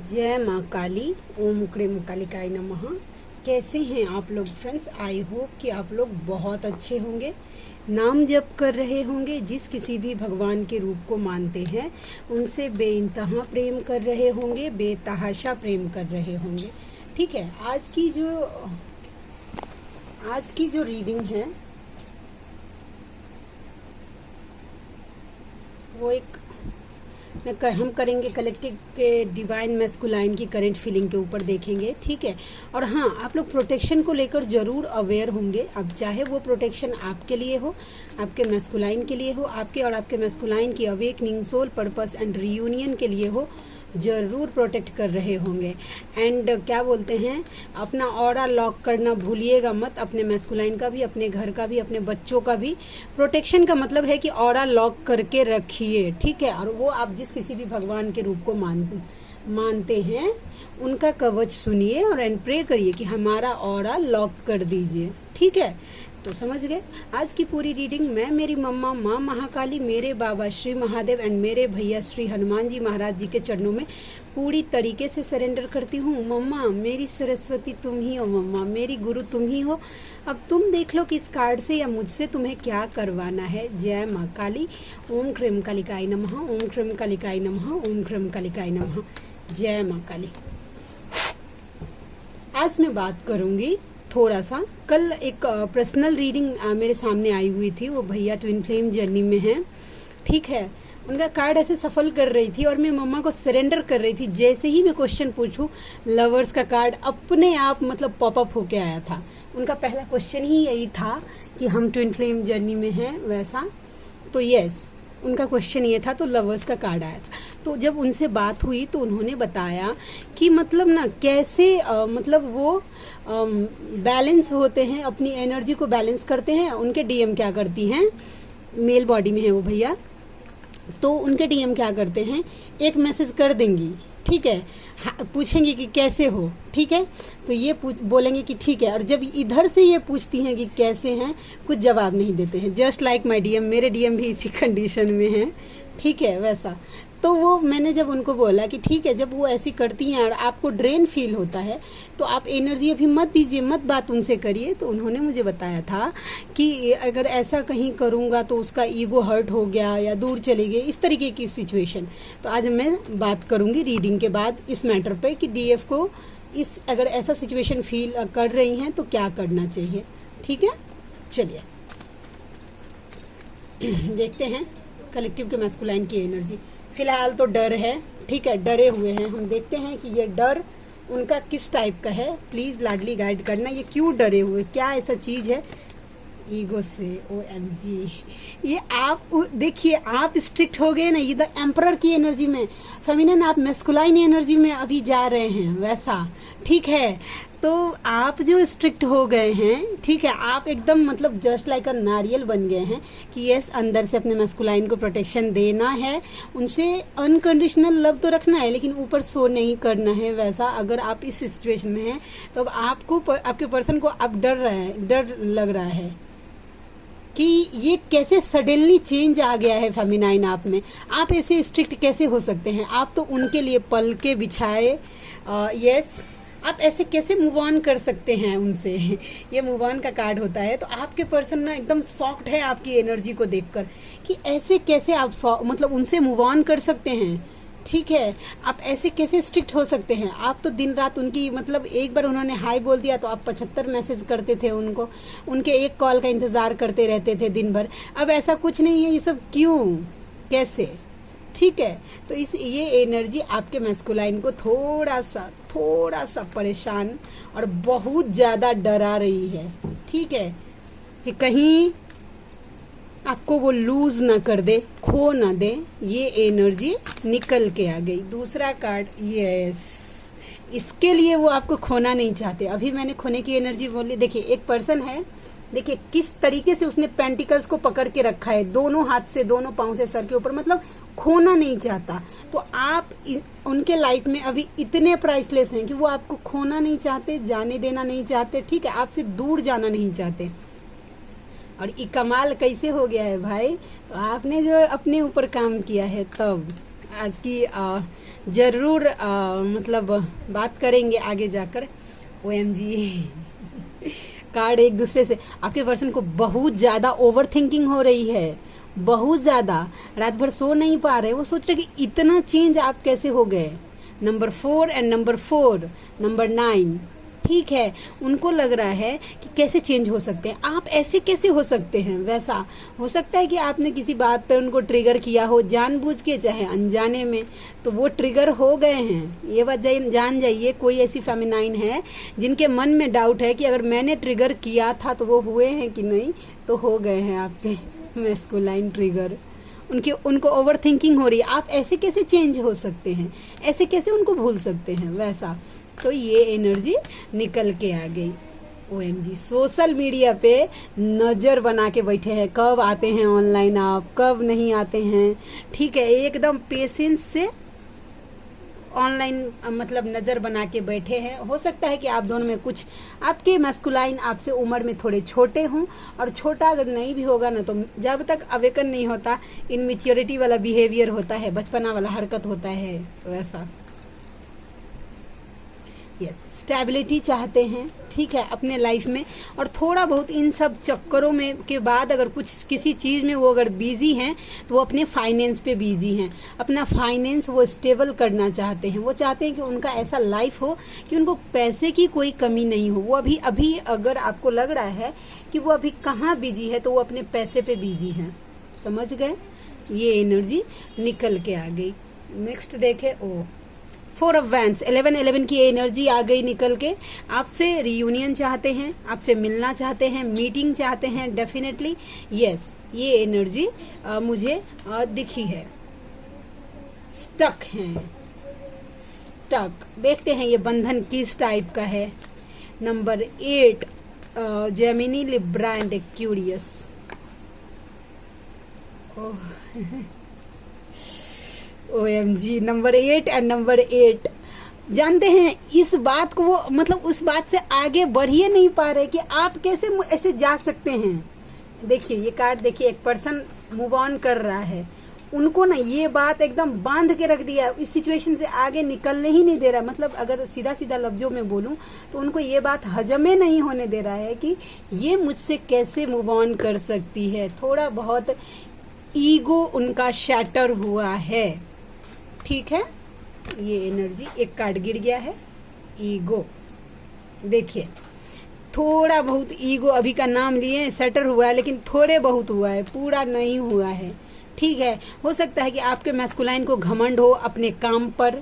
जय माँ काली। ओम क्रीम कालिकाय नमः। कैसे हैं आप लोग फ्रेंड्स? आई होप कि आप लोग बहुत अच्छे होंगे, नाम जप कर रहे होंगे, जिस किसी भी भगवान के रूप को मानते हैं उनसे बेइंतहा प्रेम कर रहे होंगे, बेतहाशा प्रेम कर रहे होंगे। ठीक है, आज की जो रीडिंग है वो हम करेंगे कलेक्टिव के डिवाइन मैस्कुलाइन की करंट फीलिंग के ऊपर देखेंगे। ठीक है, और हाँ, आप लोग प्रोटेक्शन को लेकर जरूर अवेयर होंगे। अब चाहे वो प्रोटेक्शन आपके लिए हो, आपके मैस्कुलाइन के लिए हो, आपके और आपके मैस्कुलाइन की awakening, soul purpose and reunion के लिए हो, जरूर प्रोटेक्ट कर रहे होंगे। एंड क्या बोलते हैं, अपना ऑरा लॉक करना भूलिएगा मत, अपने मैस्कुलाइन का भी, अपने घर का भी, अपने बच्चों का भी। प्रोटेक्शन का मतलब है कि ऑरा लॉक करके रखिए। ठीक है, और वो आप जिस किसी भी भगवान के रूप को मानते हैं उनका कवच सुनिए और एंड प्रे करिए कि हमारा ऑरा लॉक कर दीजिए। ठीक है, तो समझ गए। आज की पूरी रीडिंग मैं, मेरी मम्मा माँ महाकाली, मेरे बाबा श्री महादेव एंड मेरे भैया श्री हनुमान जी महाराज जी के चरणों में पूरी तरीके से सरेंडर करती हूँ। मम्मा मेरी सरस्वती तुम ही हो, मम्मा मेरी गुरु तुम ही हो। अब तुम देख लो कि इस कार्ड से या मुझसे तुम्हें क्या करवाना है। जय माँ काली। ओम क्रीम कालिकाय नमः। ओम क्रीम कालिकाय नमः। ओम क्रीम कालिकाय नमः। जय माँ काली। आज मैं बात करूंगी थोड़ा सा, कल एक पर्सनल रीडिंग मेरे सामने आई हुई थी। वो भैया ट्विन फ्लेम जर्नी में हैं। ठीक है, उनका कार्ड ऐसे सफल कर रही थी और मैं मम्मा को सरेंडर कर रही थी। जैसे ही मैं क्वेश्चन पूछूं, लवर्स का कार्ड अपने आप मतलब पॉपअप होके आया था। उनका पहला क्वेश्चन ही यही था कि हम ट्विन फ्लेम जर्नी में हैं, वैसा। तो यस, उनका क्वेश्चन ये था, तो लवर्स का कार्ड आया था। तो जब उनसे बात हुई तो उन्होंने बताया कि मतलब ना कैसे मतलब वो बैलेंस होते हैं, अपनी एनर्जी को बैलेंस करते हैं। उनके डीएम क्या करती हैं, मेल बॉडी में है वो भैया, तो उनके डीएम क्या करते हैं, एक मैसेज कर देंगी। ठीक है, पूछेंगे कि कैसे हो। ठीक है, तो ये बोलेंगे कि ठीक है, और जब इधर से ये पूछती हैं कि कैसे हैं, कुछ जवाब नहीं देते हैं। जस्ट लाइक माय डीएम, मेरे डीएम भी इसी कंडीशन में है। ठीक है, वैसा। तो वो मैंने जब उनको बोला कि ठीक है, जब वो ऐसी करती हैं और आपको ड्रेन फील होता है तो आप एनर्जी अभी मत दीजिए, मत बात उनसे करिए। तो उन्होंने मुझे बताया था कि अगर ऐसा कहीं करूंगा तो उसका ईगो हर्ट हो गया या दूर चली गई, इस तरीके की सिचुएशन। तो आज मैं बात करूंगी रीडिंग के बाद इस मैटर पे कि डीएफ को अगर ऐसा सिचुएशन फील कर रही हैं तो क्या करना चाहिए। ठीक है, चलिए देखते हैं कलेक्टिव के मैस्कुलाइन की एनर्जी। फिलहाल तो डर है। ठीक है, डरे हुए हैं। हम देखते हैं कि ये डर उनका किस टाइप का है। प्लीज लाडली गाइड करना, ये क्यों डरे हुए, क्या ऐसा चीज है। ईगो से OMG, ये आप देखिए, आप स्ट्रिक्ट हो गए ना, ये द एम्परर की एनर्जी में, फेमिनिन आप मैस्कुलाइन एनर्जी में अभी जा रहे हैं, वैसा। ठीक है, तो आप जो स्ट्रिक्ट हो गए हैं, ठीक है, आप एकदम मतलब जस्ट लाइक अ नारियल बन गए हैं कि यस, अंदर से अपने मैस्कुलाइन को प्रोटेक्शन देना है, उनसे अनकंडीशनल लव तो रखना है, लेकिन ऊपर सो नहीं करना है, वैसा। अगर आप इस सिचुएशन में हैं तो अब आपको, आपके पर्सन को अब डर लग रहा है कि ये कैसे सडनली चेंज आ गया है फेमिनाइन आप में। आप ऐसे स्ट्रिक्ट कैसे हो सकते हैं? आप तो उनके लिए पल के बिछाए। यस, आप ऐसे कैसे मूव ऑन कर सकते हैं उनसे? ये मूव ऑन का कार्ड होता है। तो आपके पर्सन ना एकदम सॉफ्ट है आपकी एनर्जी को देखकर कि ऐसे कैसे आप मतलब उनसे मूव ऑन कर सकते हैं। ठीक है, आप ऐसे कैसे स्ट्रिक्ट हो सकते हैं? आप तो दिन रात उनकी मतलब एक बार उन्होंने हाई बोल दिया तो आप 75 मैसेज करते थे उनको, उनके एक कॉल का इंतजार करते रहते थे दिन भर। अब ऐसा कुछ नहीं है। ये सब क्यों, कैसे? ठीक है, तो ये एनर्जी आपके मैस्कुलाइन को थोड़ा सा परेशान और बहुत ज्यादा डरा रही है। ठीक है, कि कहीं आपको वो लूज ना कर दे, खो ना दे। ये एनर्जी निकल के आ गई। दूसरा कार्ड, यस, इसके लिए वो आपको खोना नहीं चाहते। अभी मैंने खोने की एनर्जी बोली। देखिए, एक पर्सन है, देखिए किस तरीके से उसने पेंटिकल्स को पकड़ के रखा है, दोनों हाथ से, दोनों पांव से सर के ऊपर, मतलब खोना नहीं चाहता। तो आप उनके लाइफ में अभी इतने प्राइसलेस हैं कि वो आपको खोना नहीं चाहते, जाने देना नहीं चाहते। ठीक है, आपसे दूर जाना नहीं चाहते। और ये कमाल कैसे हो गया है भाई? तो आपने जो अपने ऊपर काम किया है, तब आज की जरूर मतलब बात करेंगे आगे जाकर। OMG कार्ड एक दूसरे से, आपके पर्सन को बहुत ज्यादा ओवर थिंकिंग हो रही है, बहुत ज्यादा, रात भर सो नहीं पा रहे, वो सोच रहे कि इतना चेंज आप कैसे हो गए। नंबर 4 एंड नंबर 4, नंबर 9, ठीक है, उनको लग रहा है कि कैसे चेंज हो सकते हैं, आप ऐसे कैसे हो सकते हैं। वैसा हो सकता है कि आपने किसी बात पे उनको ट्रिगर किया हो, जानबूझ के चाहे अनजाने में, तो वो ट्रिगर हो गए हैं। ये बात जान जाइए, कोई ऐसी फेमिनाइन है जिनके मन में डाउट है कि अगर मैंने ट्रिगर किया था तो वो हुए हैं कि नहीं, तो हो गए हैं आपके मैस्कुलाइन ट्रिगर। उनको ओवर थिंकिंग हो रही है, आप ऐसे कैसे चेंज हो सकते हैं, ऐसे कैसे उनको भूल सकते हैं, वैसा। तो ये एनर्जी निकल के आ गई। OMG सोशल मीडिया पे नजर बना के बैठे हैं, कब आते हैं ऑनलाइन आप, कब नहीं आते हैं, ठीक है, एकदम पेशेंस से ऑनलाइन मतलब नजर बना के बैठे हैं। हो सकता है कि आप दोनों में कुछ, आपके मैस्कुलाइन आपसे उम्र में थोड़े छोटे हों, और छोटा अगर नहीं भी होगा ना, तो जब तक अवेकन नहीं होता, इनमेच्योरिटी वाला बिहेवियर होता है, बचपना वाला हरकत होता है, वैसा। यस, स्टेबिलिटी चाहते हैं, ठीक है, अपने लाइफ में, और थोड़ा बहुत इन सब चक्करों में के बाद अगर कुछ किसी चीज में वो अगर बिजी हैं, तो वो अपने फाइनेंस पे बिजी हैं, अपना फाइनेंस वो स्टेबल करना चाहते हैं। वो चाहते हैं कि उनका ऐसा लाइफ हो कि उनको पैसे की कोई कमी नहीं हो। वो अभी अगर आपको लग रहा है कि वो अभी कहाँ बिजी है, तो वो अपने पैसे पे बिजी हैं, समझ गए। ये एनर्जी निकल के आ गई। नेक्स्ट देखे, 4 ऑफ वैंड्स, 11 की एनर्जी आ गई निकल के। आपसे रियूनियन चाहते हैं, आपसे मिलना चाहते हैं, मीटिंग चाहते हैं, डेफिनेटली यस, ये एनर्जी मुझे दिखी है। स्टक हैं, स्टक, देखते हैं ये बंधन किस टाइप का है। Number 8, Gemini, Libra and Aquarius. OMG number 8 and number 8, जानते हैं इस बात को वो मतलब उस बात से आगे बढ़ ही नहीं पा रहे कि आप कैसे ऐसे जा सकते हैं। देखिए ये कार्ड देखिए, एक पर्सन मूव ऑन कर रहा है, उनको ना ये बात एकदम बांध के रख दिया, इस सिचुएशन से आगे निकलने ही नहीं दे रहा। मतलब अगर सीधा सीधा लफ्जों में बोलूं तो उनको ये बात हजमे नहीं होने दे रहा है कि ये मुझसे कैसे मूव ऑन कर सकती है। थोड़ा बहुत ईगो उनका शैटर हुआ है, ठीक है। ये एनर्जी, एक कार्ड गिर गया है, ईगो। देखिए थोड़ा बहुत ईगो अभी का नाम लिए शटर हुआ है, लेकिन थोड़े बहुत हुआ है, पूरा नहीं हुआ है, ठीक है। हो सकता है कि आपके मैस्कुलाइन को घमंड हो अपने काम पर,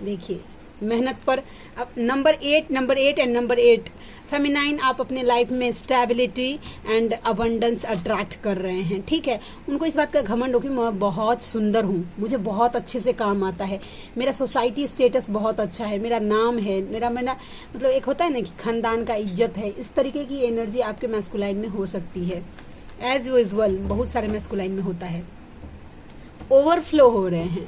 देखिए मेहनत पर। अब नंबर 8 एंड नंबर 8 फेमिनाइन, आप अपने लाइफ में स्टेबिलिटी एंड अबंडेंस अट्रैक्ट कर रहे हैं, ठीक है। उनको इस बात का घमंड हो कि मैं बहुत सुंदर हूँ, मुझे बहुत अच्छे से काम आता है, मेरा सोसाइटी स्टेटस बहुत अच्छा है, मेरा नाम है, मेरा मतलब एक होता है ना कि खानदान का इज्जत है। इस तरीके की एनर्जी आपके मैस्कुलाइन में हो सकती है। एज यूजुअल बहुत सारे मैस्कुलाइन में होता है। ओवरफ्लो हो रहे हैं,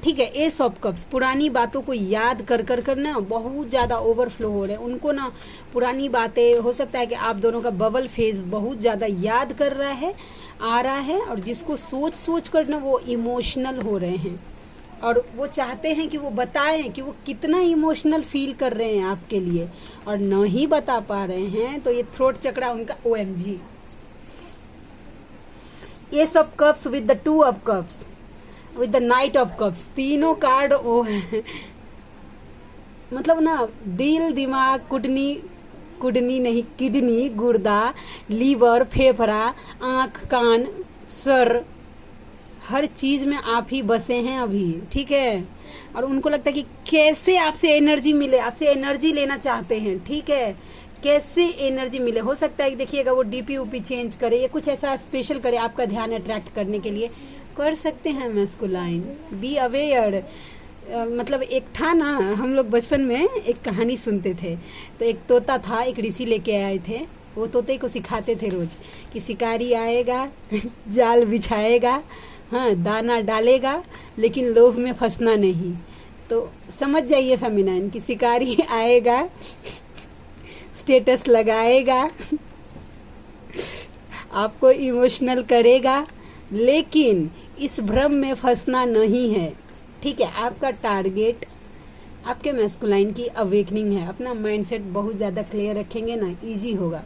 ठीक है। एस ऑफ कप्स, पुरानी बातों को याद कर ना बहुत ज्यादा ओवरफ्लो हो रहे हैं। उनको ना पुरानी बातें, हो सकता है कि आप दोनों का बबल फेज बहुत ज्यादा याद कर रहा है, आ रहा है, और जिसको सोच कर ना वो इमोशनल हो रहे हैं, और वो चाहते हैं कि वो बताएं कि वो कितना इमोशनल फील कर रहे हैं आपके लिए, और नहीं बता पा रहे हैं। तो ये थ्रोट चक्रा उनका OMG। S of cups with the 2 of cups with the night of cups, तीनों कार्ड वो है मतलब ना दिल, दिमाग, कुडनी नहीं, किडनी, गुर्दा, लीवर, फेफड़ा, आंख, कान, सर, हर चीज में आप ही बसे हैं अभी, ठीक है। और उनको लगता है कि कैसे आपसे एनर्जी मिले, आपसे एनर्जी लेना चाहते हैं, ठीक है, कैसे एनर्जी मिले। हो सकता है कि देखिएगा वो डीपी ऊपी चेंज करे या कुछ ऐसा स्पेशल करे आपका ध्यान अट्रैक्ट करने के लिए, कर सकते हैं मैस्कुलाइन। Be aware. मतलब एक था ना, हम लोग बचपन में एक कहानी सुनते थे, तो एक तोता था, एक ऋषि लेके आए थे, वो तोते को सिखाते थे रोज कि शिकारी आएगा जाल बिछाएगा, हाँ दाना डालेगा, लेकिन लोभ में फंसना नहीं। तो समझ जाइए फेमिनाइन कि शिकारी आएगा, स्टेटस लगाएगा, आपको इमोशनल करेगा, लेकिन इस भ्रम में फंसना नहीं है। ठीक है, आपका टारगेट आपके मैस्कुलाइन की अवेकनिंग है। अपना माइंडसेट बहुत ज्यादा क्लियर रखेंगे ना, इजी होगा।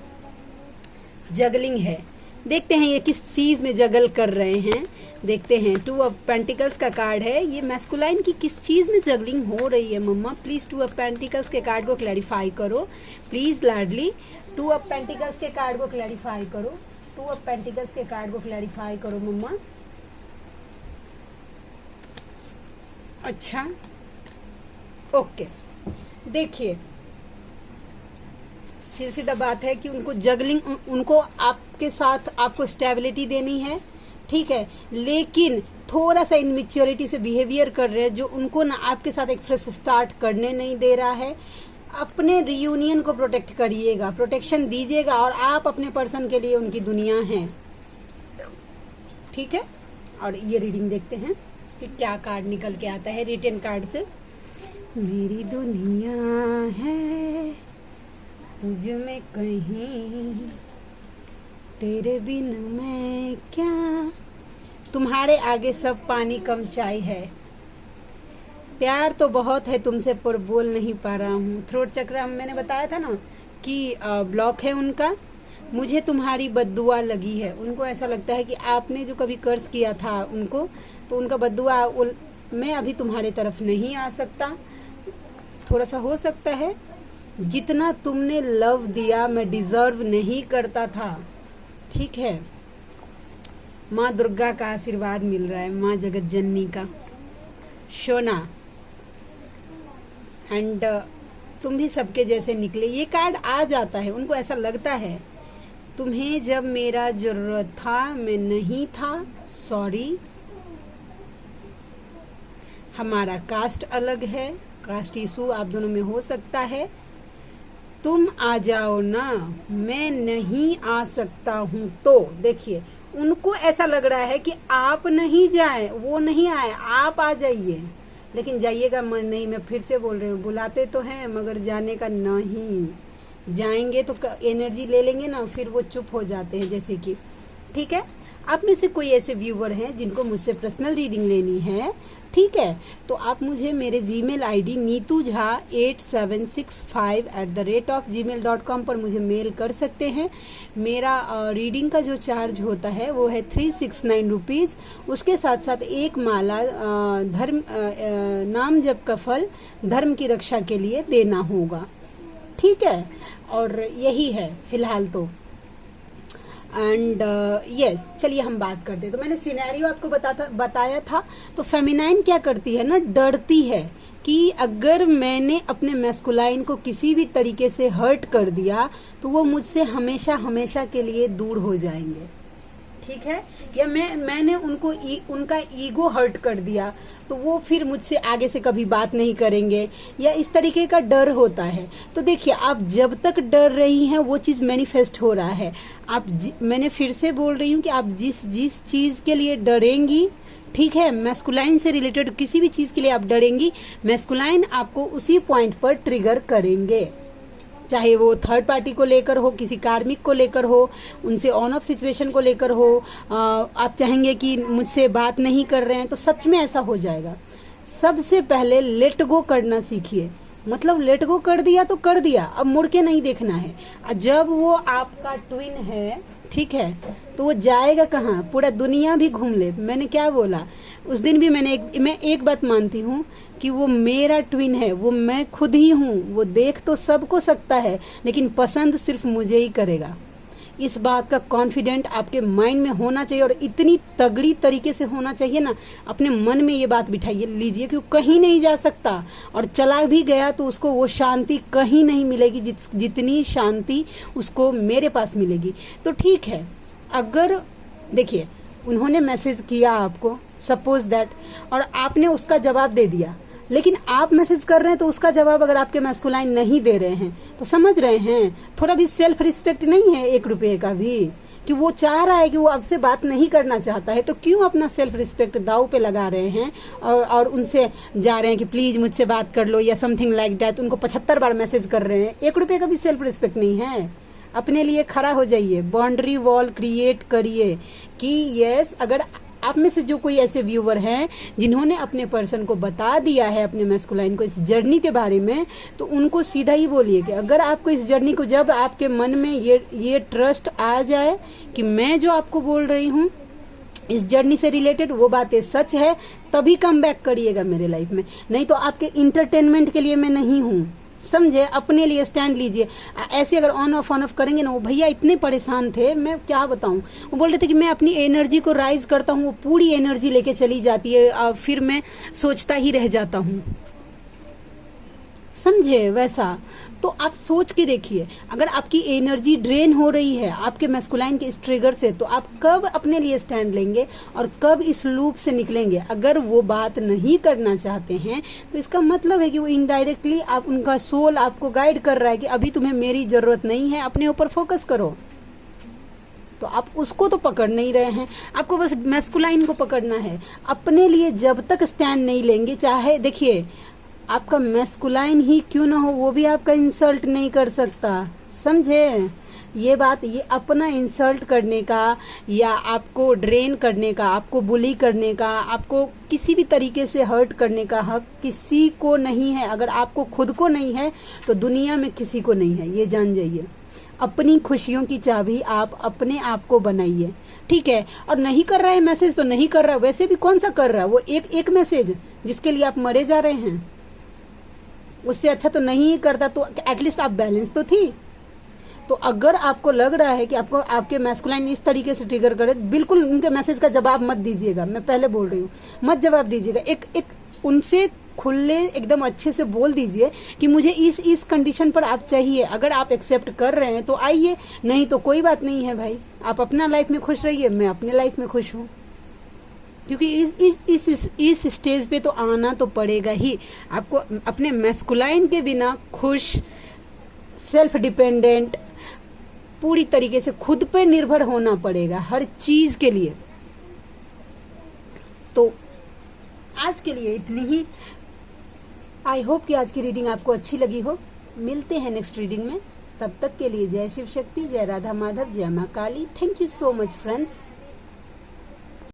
जगलिंग है, देखते हैं ये किस चीज में जगल कर रहे हैं। देखते हैं 2 ऑफ पेंटिकल्स का कार्ड है, ये मैस्कुलाइन की किस चीज में जगलिंग हो रही है मम्मा। प्लीज 2 ऑफ पेंटिकल्स के कार्ड को क्लैरिफाई करो प्लीज लाडली। 2 ऑफ पेंटिकल्स के कार्ड को क्लैरिफाई करो, 2 ऑफ पेंटिकल्स के कार्ड को क्लैरिफाई करो मम्मा। अच्छा ओके, देखिए सीधी सीधा बात है कि उनको जगलिंग, उनको आपके साथ आपको स्टेबिलिटी देनी है, ठीक है, लेकिन थोड़ा सा इनमेच्योरिटी से बिहेवियर कर रहे हैं जो उनको ना आपके साथ एक फ्रेश स्टार्ट करने नहीं दे रहा है। अपने रियूनियन को प्रोटेक्ट करिएगा, प्रोटेक्शन दीजिएगा, और आप अपने पर्सन के लिए उनकी दुनिया हैं, ठीक है। और ये रीडिंग देखते हैं कि क्या कार्ड निकल के आता है रिटन कार्ड से। मेरी दुनिया है तुझ में कहीं, तेरे बिन मैं क्या, तुम्हारे आगे सब पानी कम चाय है, प्यार तो बहुत है तुमसे पर बोल नहीं पा रहा हूँ। थ्रोट चक्र मैंने बताया था ना कि ब्लॉक है उनका। मुझे तुम्हारी बद्दुआ लगी है, उनको ऐसा लगता है कि आपने जो कभी कर्ज किया था उनको, तो उनका बद्दुआ, मैं अभी तुम्हारे तरफ नहीं आ सकता। थोड़ा सा हो सकता है जितना तुमने लव दिया मैं डिजर्व नहीं करता था, ठीक है। माँ दुर्गा का आशीर्वाद मिल रहा है, माँ जगत जननी का, सोना। एंड तुम भी सबके जैसे निकले, ये कार्ड आ जाता है। उनको ऐसा लगता है तुम्हें जब मेरा जरूरत था मैं नहीं था, सॉरी। हमारा कास्ट अलग है, कास्ट इशू आप दोनों में हो सकता है। तुम आ जाओ ना, मैं नहीं आ सकता हूँ। तो देखिए उनको ऐसा लग रहा है कि आप नहीं जाए, वो नहीं आए, आप आ जाइए, लेकिन जाइएगा मन नहीं। मैं फिर से बोल रही हूँ, बुलाते तो हैं मगर जाने का नहीं। जाएंगे तो एनर्जी ले लेंगे ना, फिर वो चुप हो जाते हैं, जैसे कि, ठीक है। आप में से कोई ऐसे व्यूअर हैं जिनको मुझसे पर्सनल रीडिंग लेनी है, ठीक है, तो आप मुझे मेरे जीमेल आईडी neetujha8765@gmail.com पर मुझे मेल कर सकते हैं। मेरा रीडिंग का जो चार्ज होता है वो है 369 रुपीज। उसके साथ साथ एक माला धर्म नाम जप का फल धर्म की रक्षा के लिए देना होगा, ठीक है। और यही है फिलहाल तो। एंड यस, चलिए हम बात करते हैं। तो मैंने सिनेरियो आपको बताया था। तो फेमिनाइन क्या करती है ना, डरती है कि अगर मैंने अपने मैस्कुलाइन को किसी भी तरीके से हर्ट कर दिया तो वो मुझसे हमेशा हमेशा के लिए दूर हो जाएंगे, ठीक है। या मैंने उनको उनका ईगो हर्ट कर दिया तो वो फिर मुझसे आगे से कभी बात नहीं करेंगे, या इस तरीके का डर होता है। तो देखिए आप जब तक डर रही हैं वो चीज मैनिफेस्ट हो रहा है। मैंने फिर से बोल रही हूँ कि आप जिस चीज के लिए डरेंगी, ठीक है, मैस्कुलाइन से रिलेटेड किसी भी चीज के लिए आप डरेंगी, मैस्कुलाइन आपको उसी पॉइंट पर ट्रिगर करेंगे। चाहे वो थर्ड पार्टी को लेकर हो, किसी कार्मिक को लेकर हो, उनसे ऑन ऑफ सिचुएशन को लेकर हो, आप चाहेंगे कि मुझसे बात नहीं कर रहे हैं, तो सच में ऐसा हो जाएगा। सबसे पहले लेट गो करना सीखिए। मतलब लेट गो कर दिया तो कर दिया, अब मुड़ के नहीं देखना है। जब वो आपका ट्विन है, ठीक है, तो वो जाएगा कहाँ, पूरा दुनिया भी घूम ले। मैंने क्या बोला उस दिन भी, मैं एक बात मानती हूँ कि वो मेरा ट्विन है, वो मैं खुद ही हूँ। वो देख तो सबको सकता है लेकिन पसंद सिर्फ मुझे ही करेगा। इस बात का कॉन्फिडेंट आपके माइंड में होना चाहिए, और इतनी तगड़ी तरीके से होना चाहिए ना, अपने मन में ये बात बिठाइए लीजिए कि वो कहीं नहीं जा सकता, और चला भी गया तो उसको वो शांति कहीं नहीं मिलेगी जितनी शांति उसको मेरे पास मिलेगी। तो ठीक है, अगर देखिए उन्होंने मैसेज किया आपको, सपोज दैट, और आपने उसका जवाब दे दिया, लेकिन आप मैसेज कर रहे हैं तो उसका जवाब अगर आपके मैस्कुलाइन नहीं दे रहे हैं, तो समझ रहे हैं थोड़ा भी सेल्फ रिस्पेक्ट नहीं है 1 रुपए का भी, कि वो चाह रहा है कि वो आपसे बात नहीं करना चाहता है, तो क्यों अपना सेल्फ रिस्पेक्ट दाव पे लगा रहे हैं और उनसे जा रहे हैं कि प्लीज मुझसे बात कर लो या समथिंग लाइक दैट। उनको 75 बार मैसेज कर रहे हैं, 1 रुपए का भी सेल्फ रिस्पेक्ट नहीं है। अपने लिए खड़ा हो जाइए, बाउंड्री वॉल क्रिएट करिए कि यस, अगर आप में से जो कोई ऐसे व्यूवर हैं जिन्होंने अपने पर्सन को बता दिया है, अपने मैस्कुलाइन को, इस जर्नी के बारे में, तो उनको सीधा ही बोलिए कि अगर आपको इस जर्नी को, जब आपके मन में ये ट्रस्ट आ जाए कि मैं जो आपको बोल रही हूँ इस जर्नी से रिलेटेड वो बातें सच है, तभी कम बैक करिएगा मेरे लाइफ में। नहीं तो आपके इंटरटेनमेंट के लिए मैं नहीं हूँ, समझे? अपने लिए स्टैंड लीजिए। ऐसे अगर ऑन ऑफ करेंगे ना, वो भैया इतने परेशान थे, मैं क्या बताऊं। वो बोल रहे थे कि मैं अपनी एनर्जी को राइज करता हूँ, वो पूरी एनर्जी लेके चली जाती है, फिर मैं सोचता ही रह जाता हूँ, समझे? वैसा तो आप सोच के देखिए, अगर आपकी एनर्जी ड्रेन हो रही है आपके मैस्कुलाइन के इस ट्रिगर से, तो आप कब अपने लिए स्टैंड लेंगे और कब इस लूप से निकलेंगे? अगर वो बात नहीं करना चाहते हैं तो इसका मतलब है कि वो इनडायरेक्टली आप, उनका सोल आपको गाइड कर रहा है कि अभी तुम्हें मेरी जरूरत नहीं है, अपने ऊपर फोकस करो। तो आप उसको तो पकड़ नहीं रहे हैं, आपको बस मैस्कुलाइन को पकड़ना है। अपने लिए जब तक स्टैंड नहीं लेंगे, चाहे देखिए आपका मैस्कुलाइन ही क्यों ना हो, वो भी आपका इंसल्ट नहीं कर सकता, समझे? ये बात, ये अपना इंसल्ट करने का या आपको ड्रेन करने का, आपको बुली करने का, आपको किसी भी तरीके से हर्ट करने का हक किसी को नहीं है। अगर आपको खुद को नहीं है तो दुनिया में किसी को नहीं है, ये जान जाइए। अपनी खुशियों की चाबी आप अपने आप को बनाइए, ठीक है? और नहीं कर रहा है मैसेज तो नहीं कर रहा, वैसे भी कौन सा कर रहा है, वो एक मैसेज जिसके लिए आप मरे जा रहे हैं, उससे अच्छा तो नहीं करता, तो एटलीस्ट आप बैलेंस तो थी। तो अगर आपको लग रहा है कि आपको आपके मैस्कुलाइन इस तरीके से ट्रिगर करे, बिल्कुल उनके मैसेज का जवाब मत दीजिएगा, मैं पहले बोल रही हूँ, मत जवाब दीजिएगा। एक उनसे खुले एकदम अच्छे से बोल दीजिए कि मुझे इस कंडीशन पर आप चाहिए, अगर आप एक्सेप्ट कर रहे हैं तो आइए, नहीं तो कोई बात नहीं है भाई, आप अपना लाइफ में खुश रहिए, मैं अपने लाइफ में खुश हूँ। क्योंकि इस स्टेज पे तो आना तो पड़ेगा ही आपको, अपने मैस्कुलाइन के बिना खुश, सेल्फ डिपेंडेंट, पूरी तरीके से खुद पे निर्भर होना पड़ेगा हर चीज के लिए। तो आज के लिए इतनी ही। आई होप कि आज की रीडिंग आपको अच्छी लगी हो। मिलते हैं नेक्स्ट रीडिंग में, तब तक के लिए जय शिव शक्ति, जय राधा माधव, जय माँ Kali. Thank you so much friends.